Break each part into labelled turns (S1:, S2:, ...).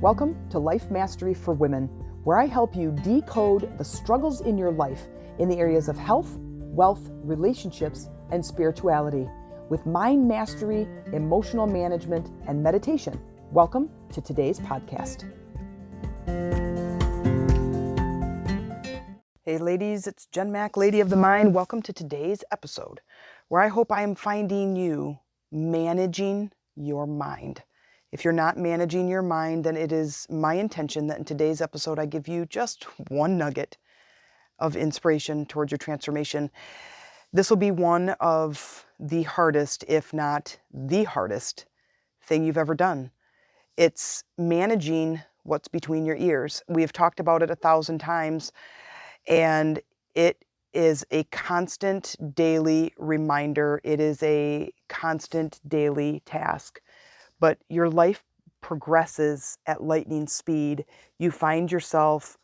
S1: Welcome to Life Mastery for Women, where I help you decode the struggles in your life in the areas of health, wealth, relationships, and spirituality with mind mastery, emotional management, and meditation. Welcome to today's podcast. Hey ladies, it's Jen Mack, Lady of the Mind. Welcome to today's episode, where I hope I am finding you managing your mind. If you're not managing your mind, then it is my intention that in today's episode, I give you just one nugget of inspiration towards your transformation. This will be one of the hardest, if not the hardest thing you've ever done. It's managing what's between your ears. We have talked about it 1,000 times, and it is a constant daily reminder. It is a constant daily task. But your life progresses at lightning speed. You find yourself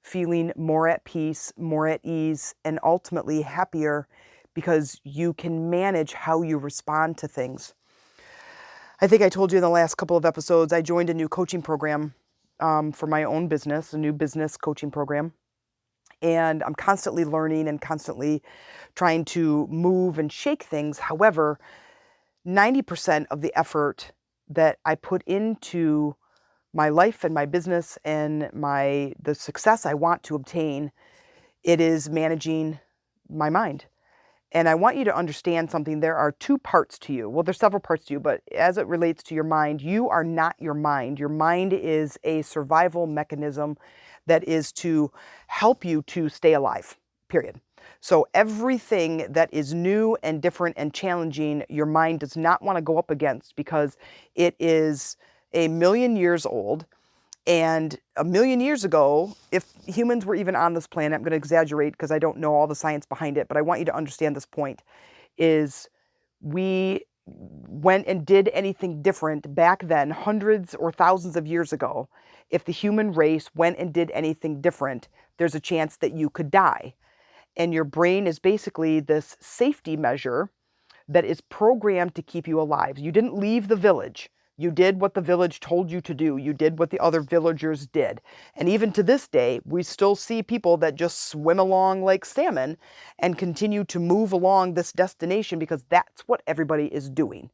S1: feeling more at peace, more at ease, and ultimately happier because you can manage how you respond to things. I think I told you in the last couple of episodes, I joined a new coaching program for my own business, a new business coaching program. And I'm constantly learning and constantly trying to move and shake things. However, 90% of the effort that I put into my life and my business and the success I want to obtain, it is managing my mind. And I want you to understand something. There are two parts to you. Well, there's several parts to you, but as it relates to your mind, you are not your mind. Your mind is a survival mechanism that is to help you to stay alive, period. So everything that is new and different and challenging, your mind does not want to go up against because it is 1,000,000 years old. And 1,000,000 years ago, if humans were even on this planet, I'm going to exaggerate because I don't know all the science behind it, but I want you to understand this point, is we went and did anything different back then, hundreds or thousands of years ago. If the human race went and did anything different, there's a chance that you could die. And your brain is basically this safety measure that is programmed to keep you alive. You didn't leave the village. You did what the village told you to do. You did what the other villagers did. And even to this day, we still see people that just swim along like salmon and continue to move along this destination because that's what everybody is doing.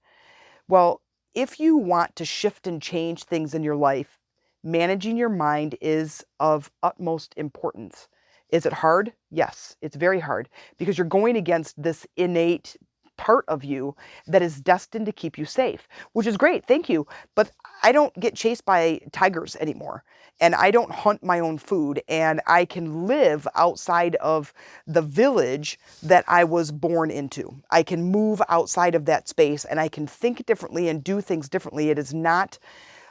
S1: Well, if you want to shift and change things in your life, managing your mind is of utmost importance. Is it hard? Yes, it's very hard because you're going against this innate part of you that is destined to keep you safe, which is great. Thank you. But I don't get chased by tigers anymore, and I don't hunt my own food, and I can live outside of the village that I was born into. I can move outside of that space, and I can think differently and do things differently. It is not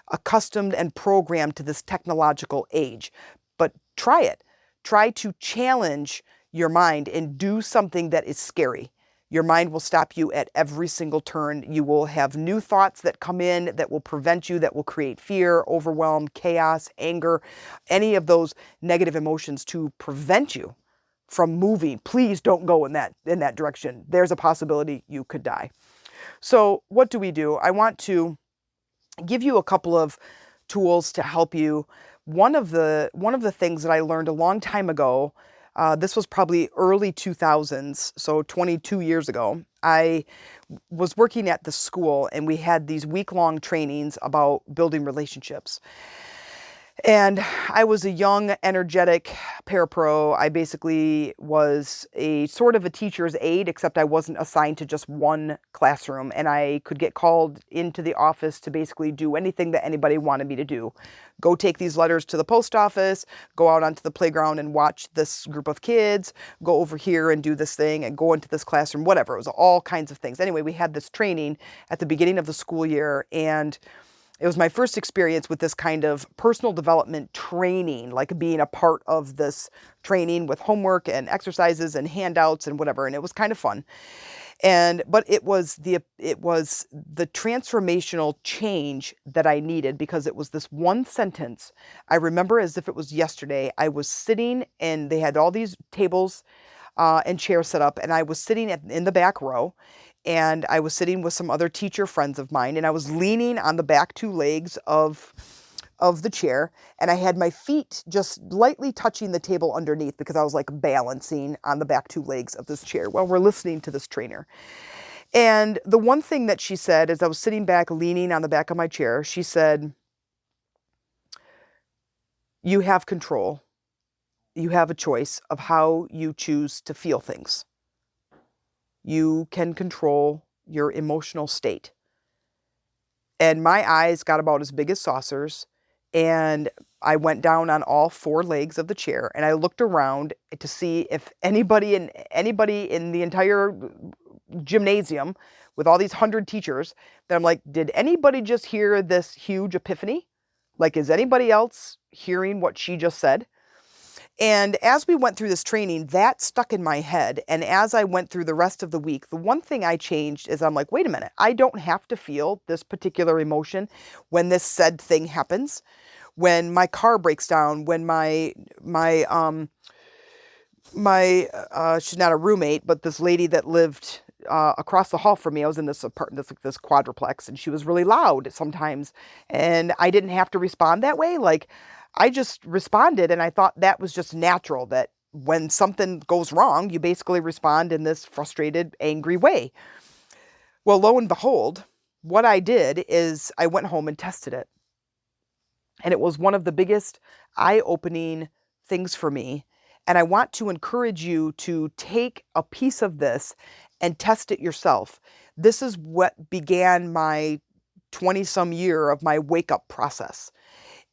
S1: accustomed and programmed to this technological age, but try it. Try to challenge your mind and do something that is scary. Your mind will stop you at every single turn. You will have new thoughts that come in that will prevent you, that will create fear, overwhelm, chaos, anger, any of those negative emotions to prevent you from moving. Please don't go in that direction. There's a possibility you could die. So what do? I want to give you a couple of tools to help you. One of the things that I learned a long time ago, this was probably early 2000s, so 22 years ago, I was working at the school and we had these week-long trainings about building relationships. And I was a young, energetic parapro. I basically was a sort of a teacher's aide, except I wasn't assigned to just one classroom. And I could get called into the office to basically do anything that anybody wanted me to do. Go take these letters to the post office, go out onto the playground and watch this group of kids, go over here and do this thing and go into this classroom, whatever. It was all kinds of things. Anyway, we had this training at the beginning of the school year, and it was my first experience with this kind of personal development training, like being a part of this training with homework and exercises and handouts and whatever. And it was kind of fun. But it was the transformational change that I needed because it was this one sentence. I remember as if it was yesterday. I was sitting and they had all these tables and chairs set up, and I was sitting in the back row. And I was sitting with some other teacher friends of mine, and I was leaning on the back two legs of of the chair, and I had my feet just lightly touching the table underneath because I was like balancing on the back two legs of this chair while we're listening to this trainer. And the one thing that she said as I was sitting back, leaning on the back of my chair, she said, "You have control. You have a choice of how you choose to feel things. You can control your emotional state." And my eyes got about as big as saucers, and I went down on all four legs of the chair, and I looked around to see if anybody in the entire gymnasium with all these 100 teachers, that I'm like, did anybody just hear this huge epiphany? Like, is anybody else hearing what she just said? And as we went through this training, that stuck in my head. And as I went through the rest of the week, the one thing I changed is I'm like, wait a minute, I don't have to feel this particular emotion when this said thing happens. When my car breaks down, when she's not a roommate, but this lady that lived across the hall from me, I was in this apartment, this quadruplex, and she was really loud sometimes, and I didn't have to respond that way. Like, I just responded, and I thought that was just natural, that when something goes wrong, you basically respond in this frustrated, angry way. Well, lo and behold, what I did is I went home and tested it. And it was one of the biggest eye-opening things for me. And I want to encourage you to take a piece of this and test it yourself. This is what began my 20-some year of my wake-up process.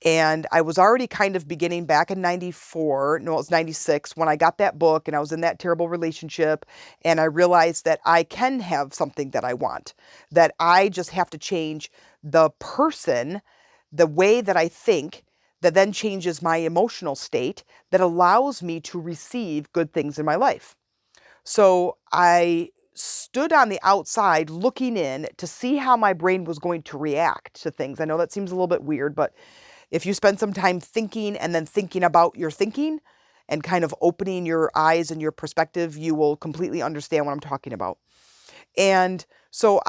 S1: And I was already kind of beginning back in 94, no, it was 96, when I got that book and I was in that terrible relationship, and I realized that I can have something that I want, that I just have to change the person, the way that I think, that then changes my emotional state, that allows me to receive good things in my life. So I stood on the outside looking in to see how my brain was going to react to things. I know that seems a little bit weird, but if you spend some time thinking and then thinking about your thinking and kind of opening your eyes and your perspective, you will completely understand what I'm talking about. And so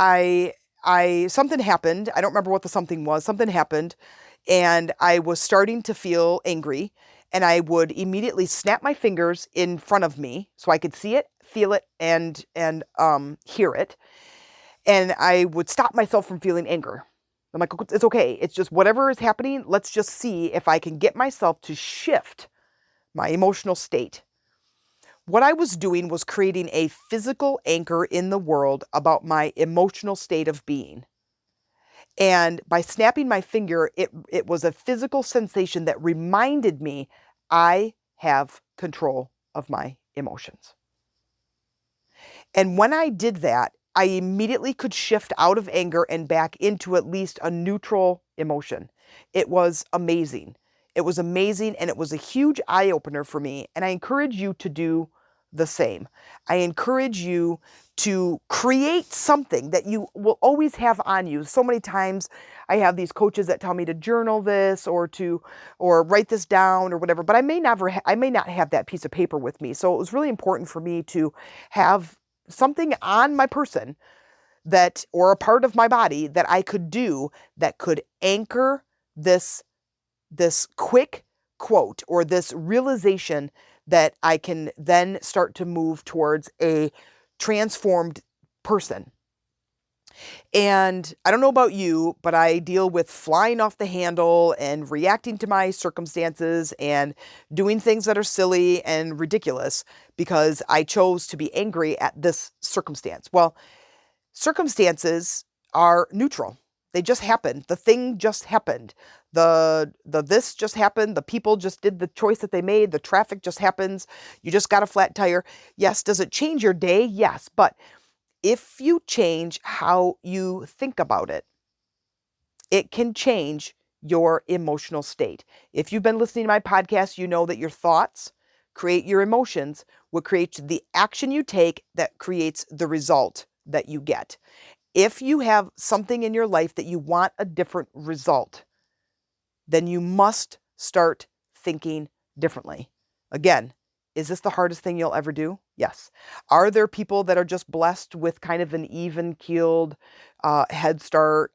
S1: something happened. I don't remember what the something was. Something happened, and I was starting to feel angry, and I would immediately snap my fingers in front of me so I could see it, feel it, and hear it. And I would stop myself from feeling anger. I'm like, it's okay. It's just whatever is happening. Let's just see if I can get myself to shift my emotional state. What I was doing was creating a physical anchor in the world about my emotional state of being. And by snapping my finger, it was a physical sensation that reminded me I have control of my emotions. And when I did that, I immediately could shift out of anger and back into at least a neutral emotion. It was amazing. It was amazing, and it was a huge eye-opener for me, and I encourage you to do the same. I encourage you to create something that you will always have on you. So many times I have these coaches that tell me to journal this or write this down or whatever, but I may not have that piece of paper with me. So it was really important for me to have something on my person or a part of my body that I could do that could anchor this quick quote or this realization that I can then start to move towards a transformed person. And I don't know about you, but I deal with flying off the handle and reacting to my circumstances and doing things that are silly and ridiculous because I chose to be angry at this circumstance. Well, circumstances are neutral. They just happened. The thing just happened. This just happened. The people just did the choice that they made. The traffic just happens. You just got a flat tire. Yes. Does it change your day? Yes. But if you change how you think about it, it can change your emotional state. If you've been listening to my podcast, you know that your thoughts create your emotions, what creates the action you take that creates the result that you get. If you have something in your life that you want a different result, then you must start thinking differently. Again, Is this the hardest thing you'll ever do? Yes. Are there people that are just blessed with kind of an even keeled head start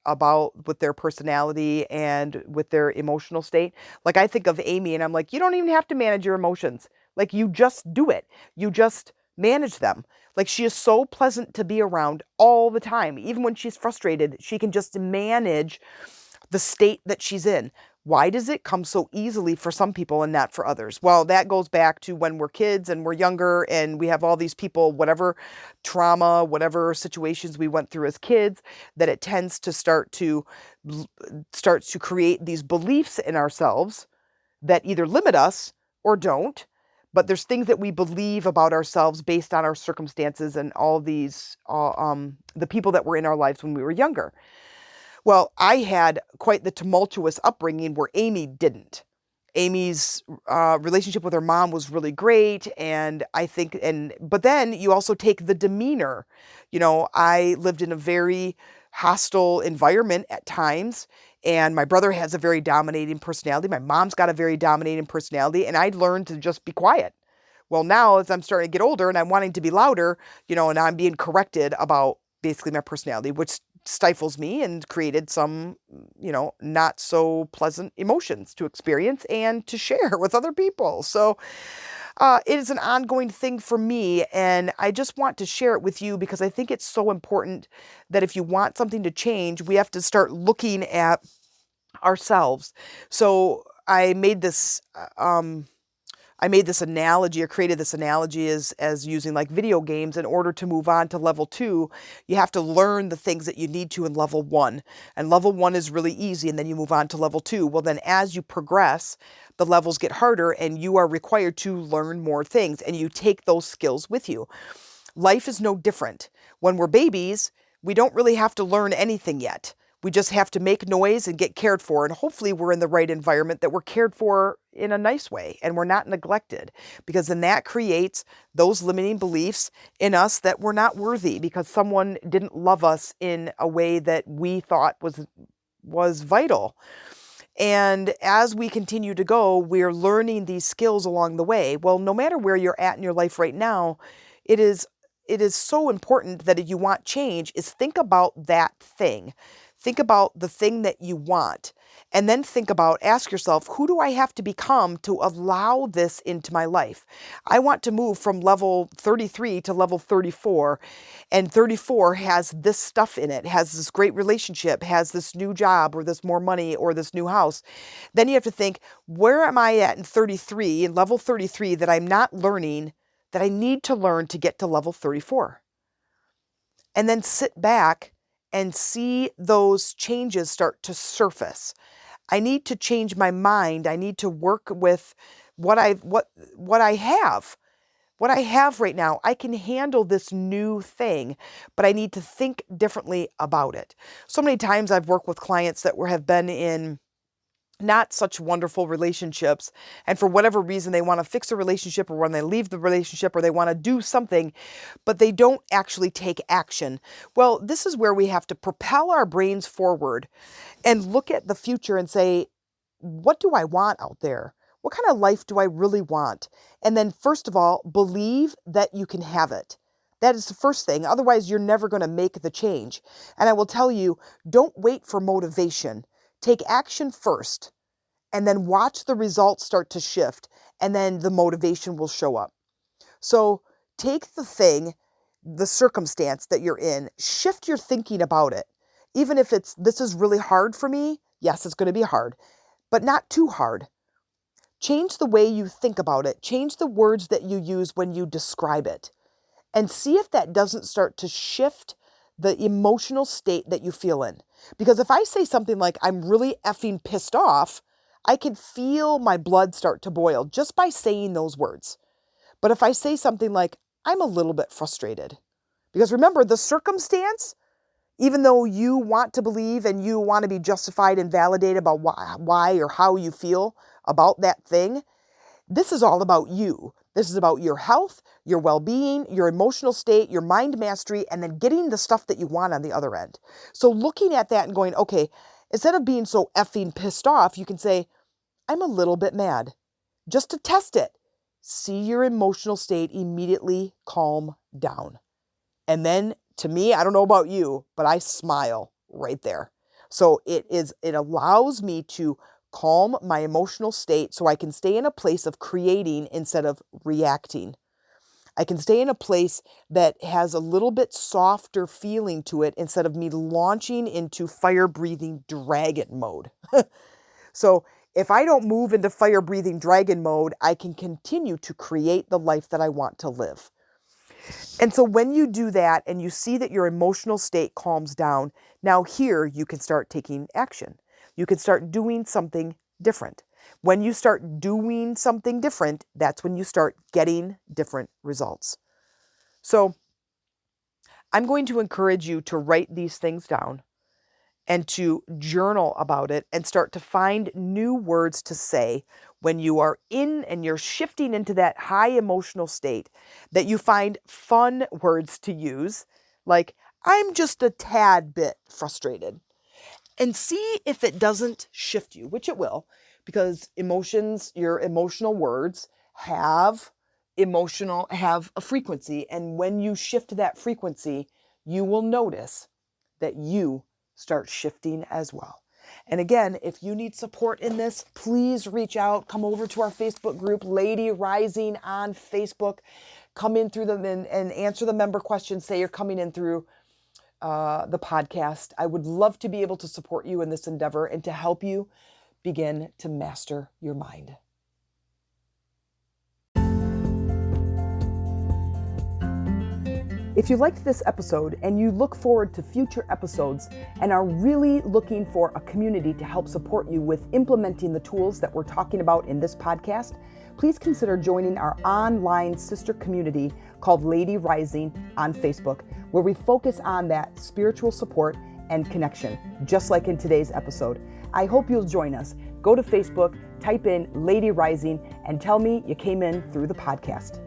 S1: with their personality and with their emotional state? Like I think of Amy and I'm like, you don't even have to manage your emotions. Like you just do it. You just manage them. Like she is so pleasant to be around all the time. Even when she's frustrated, she can just manage the state that she's in. Why does it come so easily for some people and not for others? Well, that goes back to when we're kids and we're younger and we have all these people, whatever trauma, whatever situations we went through as kids, that it tends to start to create these beliefs in ourselves that either limit us or don't. But there's things that we believe about ourselves based on our circumstances and all these, the people that were in our lives when we were younger. Well, I had quite the tumultuous upbringing where Amy didn't. Amy's relationship with her mom was really great. And I think, but then you also take the demeanor. You know, I lived in a very hostile environment at times. And my brother has a very dominating personality. My mom's got a very dominating personality. And I'd learned to just be quiet. Well, now as I'm starting to get older and I'm wanting to be louder, you know, and I'm being corrected about basically my personality, which stifles me and created some, you know, not so pleasant emotions to experience and to share with other people. So it is an ongoing thing for me. And I just want to share it with you because I think it's so important that if you want something to change, we have to start looking at ourselves. So I made this analogy or created this analogy as using like video games. In order to move on to level 2, you have to learn the things that you need to in level 1. And level 1 is really easy. And then you move on to level 2. Well, then as you progress, the levels get harder and you are required to learn more things and you take those skills with you. Life is no different. When we're babies, we don't really have to learn anything yet. We just have to make noise and get cared for. And hopefully we're in the right environment that we're cared for in a nice way and we're not neglected, because then that creates those limiting beliefs in us that we're not worthy because someone didn't love us in a way that we thought was vital. And as we continue to go, we're learning these skills along the way. Well, no matter where you're at in your life right now, it is so important that if you want change, is think about that thing. Think about the thing that you want, and then ask yourself, who do I have to become to allow this into my life? I want to move from level 33 to level 34, and 34 has this stuff in it, has this great relationship, has this new job or this more money or this new house. Then you have to think, where am I at in level 33 that I'm not learning, that I need to learn to get to level 34? And then sit back and see those changes start to surface. I need to change my mind. I need to work with what I have. What I have right now. I can handle this new thing, but I need to think differently about it. So many times I've worked with clients that have been in not such wonderful relationships, and for whatever reason they want to fix a relationship, or when they leave the relationship, or they want to do something, but they don't actually take action. Well, this is where we have to propel our brains forward and look at the future and say, what do I want out there? What kind of life do I really want? And then first of all, believe that you can have it. That is the first thing. Otherwise, you're never going to make the change. And I will tell you, don't wait for motivation. Take action first, and then watch the results start to shift, and then the motivation will show up. So take the circumstance that you're in, shift your thinking about it. Even if this is really hard for me, yes, it's going to be hard, but not too hard. Change the way you think about it. Change the words that you use when you describe it, and see if that doesn't start to shift the emotional state that you feel in. Because if I say something like, I'm really effing pissed off, I can feel my blood start to boil just by saying those words. But if I say something like, I'm a little bit frustrated, because remember, the circumstance, even though you want to believe and you want to be justified and validated about why or how you feel about that thing, this is all about you. This is about your health, your well-being, your emotional state, your mind mastery, and then getting the stuff that you want on the other end. So looking at that and going, okay, instead of being so effing pissed off, you can say, I'm a little bit mad, just to test it. see your emotional state immediately calm down. And then to me, I don't know about you, but I smile right there. So it allows me to calm my emotional state so I can stay in a place of creating instead of reacting. I can stay in a place that has a little bit softer feeling to it instead of me launching into fire-breathing dragon mode. So if I don't move into fire-breathing dragon mode, I can continue to create the life that I want to live. And so when you do that and you see that your emotional state calms down, now here you can start taking action. You can start doing something different. When you start doing something different, that's when you start getting different results. So I'm going to encourage you to write these things down and to journal about it and start to find new words to say when you are in and you're shifting into that high emotional state, that you find fun words to use, like, I'm just a tad bit frustrated. And see if it doesn't shift you, which it will, because your emotional words have a frequency. And when you shift that frequency, you will notice that you start shifting as well. And again, if you need support in this, please reach out. Come over to our Facebook group, Lady Rising on Facebook. Come in through them and answer the member questions. Say you're coming in through the podcast. I would love to be able to support you in this endeavor and to help you begin to master your mind. If you liked this episode and you look forward to future episodes and are really looking for a community to help support you with implementing the tools that we're talking about in this podcast, please consider joining our online sister community called Lady Rising on Facebook, where we focus on that spiritual support and connection, just like in today's episode. I hope you'll join us. Go to Facebook, type in Lady Rising, and tell me you came in through the podcast.